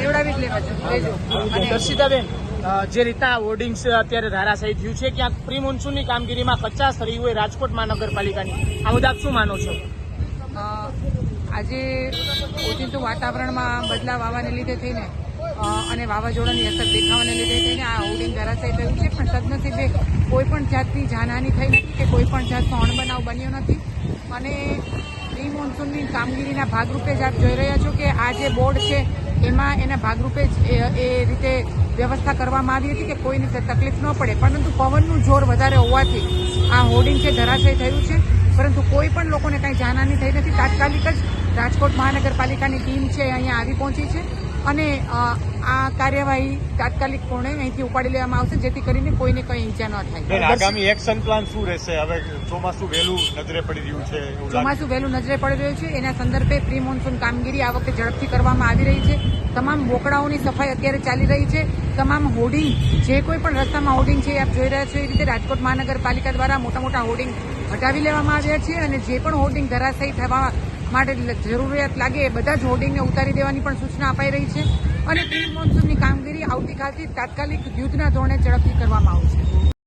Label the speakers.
Speaker 1: લેવડાવી જ લેવા લેજો.
Speaker 2: દર્શિતાબેન, જે રીતના હોર્ડિંગ્સ અત્યારે ધારાશાયી થયું છે, ક્યાંક પ્રી મોન્સૂનની કામગીરીમાં કચાશ રહી હોય રાજકોટ મહાનગરપાલિકાની, આ મુદ્દે આપ શું માનો છો?
Speaker 1: આજે ઓચિંતું વાતાવરણમાં બદલાવ આવવાને લીધે થઈને અને વાવાઝોડાની અસર દેખાવાને લીધે થઈને આ હોર્ડિંગ ધરાશાયી થયું છે, પણ સદનસીબે કોઈ પણ જાતની જાનહાની થઈ નથી કે કોઈ પણ જાતનો અણબનાવ બન્યો નથી. અને પ્રી મોન્સૂનની કામગીરીના ભાગરૂપે જ આપ જોઈ રહ્યા છો કે આ જે બોર્ડ છે એમાં એના ભાગરૂપે જ એ રીતે વ્યવસ્થા કરવામાં આવી હતી કે કોઈને તકલીફ ન પડે, પરંતુ પવનનું જોર વધારે હોવાથી આ હોર્ડિંગ છે ધરાશાયી થયું છે, પરંતુ કોઈ પણ લોકોને કાંઈ જાનહાની થઈ નથી. તાત્કાલિક જ રાજકોટ મહાનગરપાલિકાની ટીમ છે અહીંયા આવી પહોંચી છે અને આ કાર્યવાહી તાત્કાલિક પૂર્ણે અહીંથી ઉપાડી લેવામાં આવશે, જેથી કરીને કોઈને કંઈ ઈજા ન થાય.
Speaker 3: આગામી એક્શન પ્લાન શું રહેશે? હવે ચોમાસું વહેલું નજરે પડી રહ્યું છે,
Speaker 1: ચોમાસું વહેલું નજરે પડી રહ્યું છે, એના સંદર્ભે પ્રી મોન્સૂન કામગીરી આ વખતે ઝડપથી કરવામાં આવી રહી છે. તમામ બોકડાઓની સફાઈ અત્યારે ચાલી રહી છે. તમામ હોર્ડિંગ, જે કોઈ પણ રસ્તામાં હોર્ડિંગ છે આપ જોઈ રહ્યા છો એ રીતે રાજકોટ મહાનગરપાલિકા દ્વારા મોટા મોટા હોર્ડિંગ હટાવી લેવામાં આવ્યા છે અને જે પણ હોર્ડિંગ ધરાશાયી થવા માટે જરૂરિયાત લાગે એ બધા જ હોર્ડિંગને ઉતારી દેવાની પણ સૂચના અપાઈ રહી છે અને પ્રી મોન્સૂનની કામગીરી આવતીકાલથી તાત્કાલિક યુદ્ધના ધોરણે ઝડપથી કરવામાં આવશે.